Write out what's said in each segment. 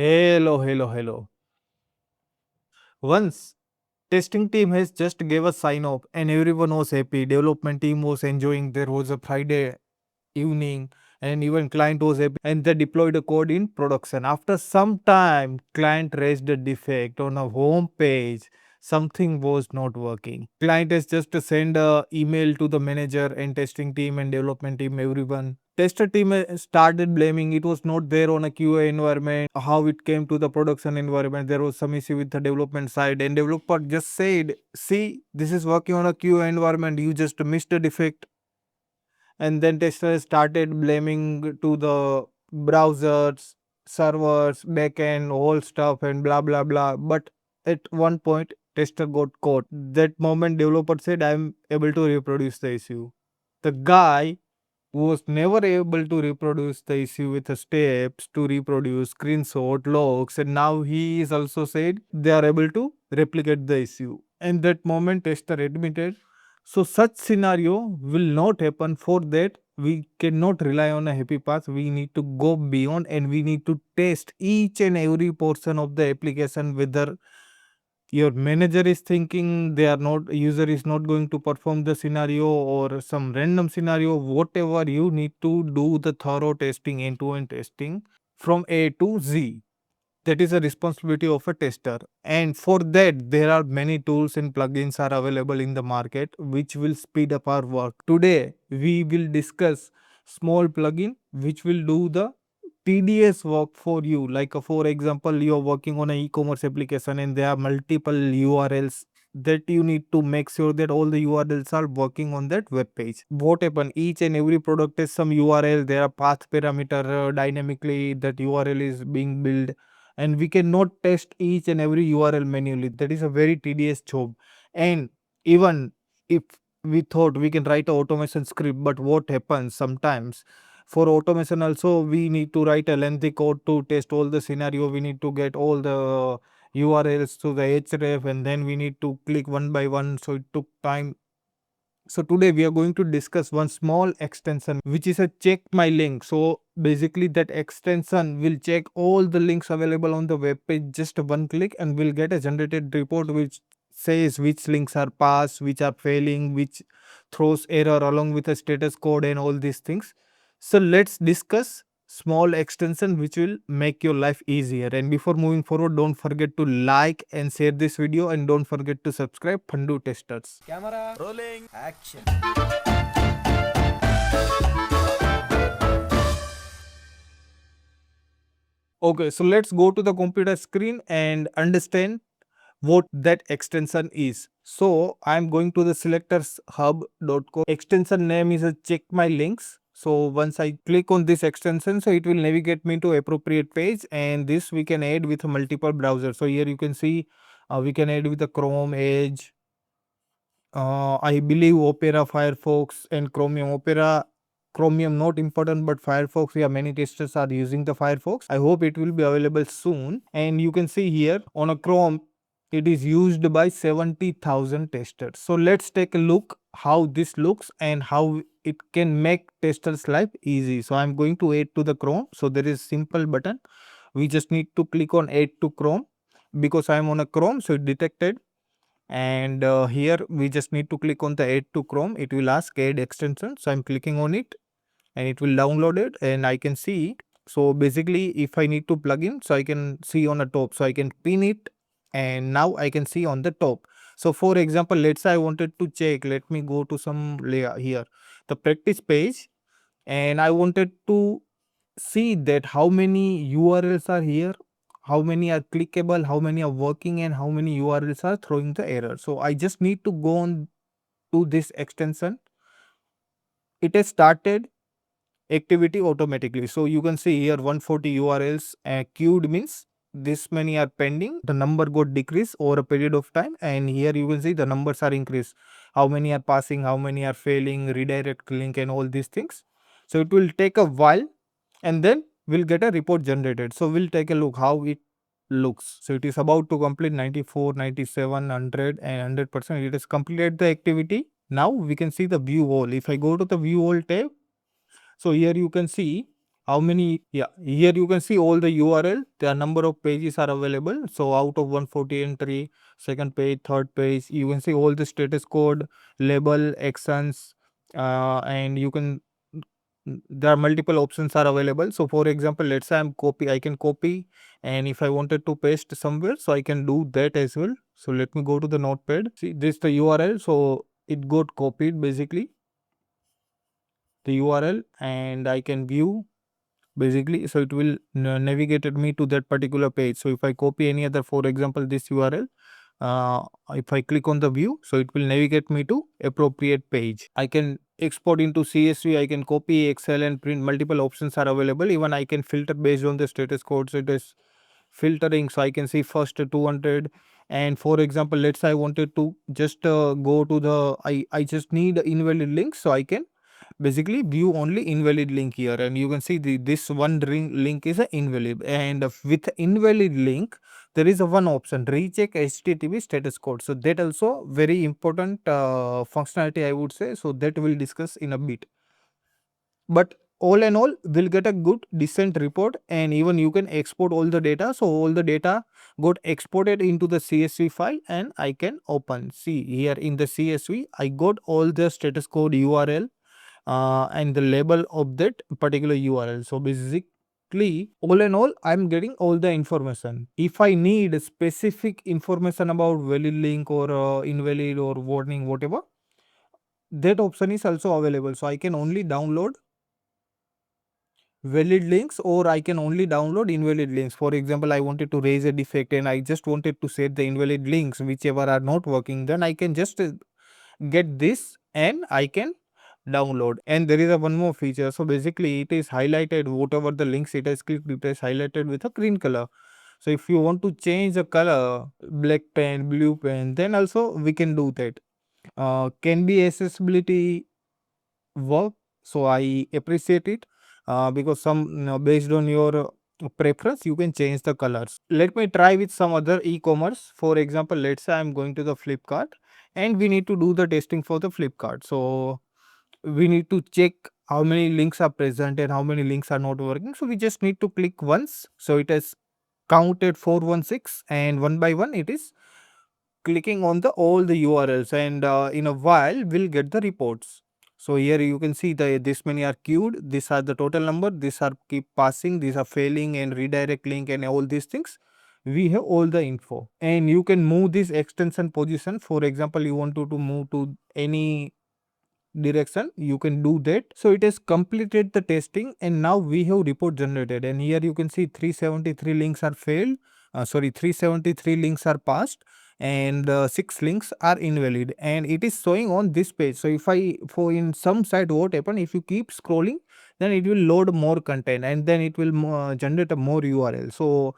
Hello, hello, hello. Once testing team has just gave a sign off and everyone was happy. Development team was enjoying. There was a Friday evening and even client was happy and they deployed the code in production. After some time, client raised a defect on a home page. Something was not working. Client has just to send a email to the manager and testing team and development team, everyone. Tester team started blaming it was not there on a QA environment. How it came to the production environment, there was some issue with the development side, and developer just said, "See, this is working on a QA environment. You just missed a defect." And then testers started blaming to the browsers, servers, backend, whole stuff, and blah blah blah. But at one point, tester got caught. That moment, developer said, "I'm able to reproduce the issue." The guy was never able to reproduce the issue with the steps to reproduce screenshot logs, and now he is also said they are able to replicate the issue. And that moment tester admitted, so such scenario will not happen. For that we cannot rely on a happy path. We need to go beyond and we need to test each and every portion of the application, whether your manager is thinking they are not user is not going to perform the scenario or some random scenario. Whatever, you need to do the thorough testing, end-to-end testing from A to Z. That is a responsibility of a tester, and for that there are many tools and plugins are available in the market which will speed up our work. Today we will discuss small plugin which will do the tedious work for you. Like for example, you are working on an e-commerce application and there are multiple URLs that you need to make sure that all the URLs are working on that web page. What happen? Each and every product has some URL. There are path parameter dynamically that URL is being built, and we cannot test each and every URL manually. That is a very tedious job. And even if we thought we can write a automation script, but what happens sometimes for automation also we need to write a lengthy code to test all the scenario. We need to get all the URLs to the href and then we need to click one by one, so it took time. So today we are going to discuss one small extension which is a check my link. So basically that extension will check all the links available on the web page, just one click, and we'll get a generated report which says which links are passed, which are failing, which throws error along with a status code and all these things. So let's discuss small extension which will make your life easier. And before moving forward, don't forget to like and share this video, and don't forget to subscribe Pandu Testers. Camera rolling action. Okay, so let's go to the computer screen and understand what that extension is. So I'm going to the selectorshub.com. Extension name is a check my links. So once I click on this extension, so it will navigate me to appropriate page, and this we can add with multiple browsers. So here you can see we can add with the Chrome, Edge, I believe Opera, Firefox, and Chromium. Chromium not important, but Firefox, yeah, many testers are using the Firefox. I hope it will be available soon. And you can see here on a Chrome, it is used by 70,000 testers. So let's take a look how this looks and how it can make testers life easy. So I'm going to add to the Chrome. So there is simple button. We just need to click on add to Chrome. Because I'm on a Chrome, so it detected, and here we just need to click on the add to Chrome. It will ask add extension, so I'm clicking on it and it will download it, and I can see. So basically if I need to plug in, so I can see on the top, so I can pin it, and now I can see on the top. So for example, let's say I wanted to check, let me go to some layer here, the practice page, and I wanted to see that how many URLs are here, how many are clickable, how many are working, and how many URLs are throwing the error. So I just need to go on to this extension. It has started activity automatically. So you can see here 140 URLs queued, means this many are pending. The number got decreased over a period of time, and here you can see the numbers are increased. How many are passing, how many are failing, redirect link, and all these things. So it will take a while, and then we'll get a report generated. So we'll take a look how it looks. So it is about to complete 94, 97, 100 and 100%. It has completed the activity. Now we can see the view all. If I go to the view all tab, so here you can see how many, yeah, here you can see all the URL, the number of pages are available. So out of 140 entry, second page, third page, you can see all the status code, label, actions, and you can, there are multiple options are available. So for example, let's say I can copy, and if I wanted to paste somewhere, so I can do that as well. So let me go to the notepad, see this the URL, so it got copied basically, the URL, and I can view basically, so it will navigated me to that particular page. So if I copy any other, for example this URL, if I click on the view, so it will navigate me to appropriate page. I can export into CSV, I can copy Excel and print, multiple options are available. Even I can filter based on the status code, so it is filtering, so I can see first 200. And for example, let's say I wanted to just go to the, I just need invalid links, so I can basically view only invalid link here, and you can see this one link is a invalid, and with invalid link there is a one option, recheck HTTP status code. So that also very important functionality, I would say. So that we'll discuss in a bit, but all in all we'll get a good decent report, and even you can export all the data. So all the data got exported into the CSV file, and I can open, see here in the CSV I got all the status code, URL, and the label of that particular URL. So basically, all in all, I'm getting all the information. If I need specific information about valid link or invalid or warning, whatever, that option is also available. So I can only download valid links, or I can only download invalid links. For example, I wanted to raise a defect and I just wanted to set the invalid links, whichever are not working, then I can just get this and I can download. And there is a one more feature. So basically it is highlighted, whatever the links it has clicked, it is highlighted with a green color. So if you want to change the color, black pen, blue pen, then also we can do that. Can be accessibility work, so I appreciate it, because some, based on your preference, you can change the colors. Let me try with some other e-commerce. For example, let's say I'm going to the Flipkart and we need to do the testing for the Flipkart. So we need to check how many links are present and how many links are not working. So we just need to click once, so it has counted 416, and one by one it is clicking on the all the URLs, and in a while we'll get the reports. So here you can see the this many are queued, these are the total number, these are keep passing, these are failing and redirect link and all these things. We have all the info, and you can move this extension position. For example, you want to move to any direction, you can do that. So it has completed the testing, and now we have report generated, and here you can see 373 links are failed, 373 links are passed, and 6 links are invalid, and it is showing on this page. So if I, for in some site, what happen, if you keep scrolling, then it will load more content, and then it will generate a more URL. So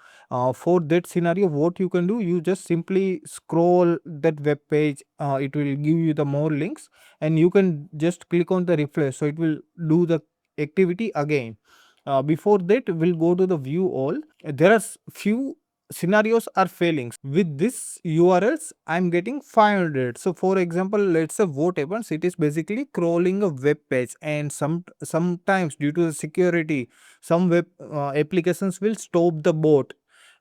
for that scenario, what you can do, you just simply scroll that web page, it will give you the more links, and you can just click on the refresh, so it will do the activity again. Before that, we'll go to the view all. There are few scenarios are failing. With this URLs, I'm getting 500. So for example, let's say what happens, it is basically crawling a web page, and sometimes due to the security, some web applications will stop the bot,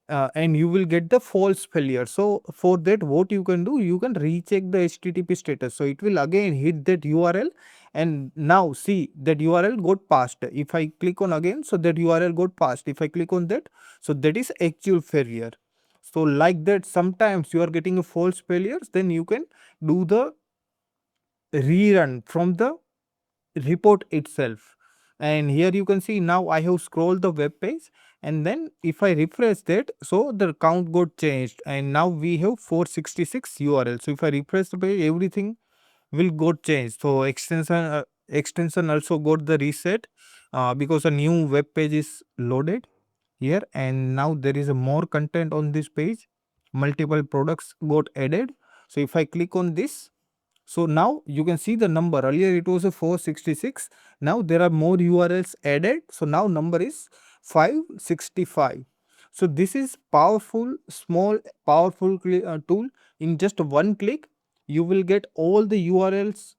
and you will get the false failure. So for that, what you can do, you can recheck the HTTP status. So it will again hit that URL, and now see that URL got passed. If I click on again, so that URL got passed. If I click on that, so that is actual failure. So like that, sometimes you are getting a false failures, then you can do the rerun from the report itself. And here you can see, now I have scrolled the web page, and then if I refresh that, so the count got changed, and now we have 466 URL. So if I refresh the page, everything will got changed. So extension also got the reset, because a new web page is loaded here, and now there is a more content on this page, multiple products got added. So if I click on this, so now you can see the number. Earlier it was a 466. Now there are more URLs added. So now number is 565. So this is powerful, small, powerful tool. In just one click, you will get all the URLs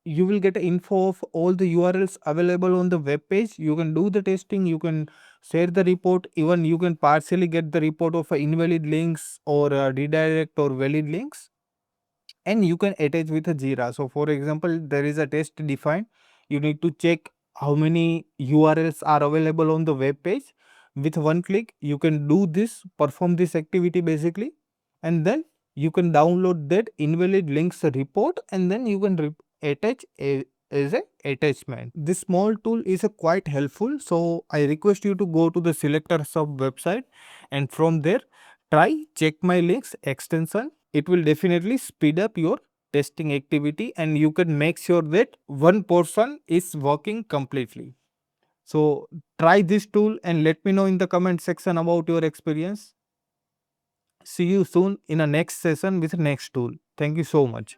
you will get info of all the URLs available on the web page. You can do the testing, you can share the report, even you can partially get the report of invalid links or redirect or valid links, and you can attach with a Jira. So for example, there is a test defined. You need to check how many URLs are available on the web page. With one click, you can do this, perform this activity basically, and then you can download that invalid links report, and then you can attach as a attachment. This small tool is quite helpful. So I request you to go to the selector sub website, and from there try check my links extension. It will definitely speed up your testing activity, and you can make sure that one portion is working completely. So try this tool and let me know in the comment section about your experience. See you soon in a next session with next tool. Thank you so much.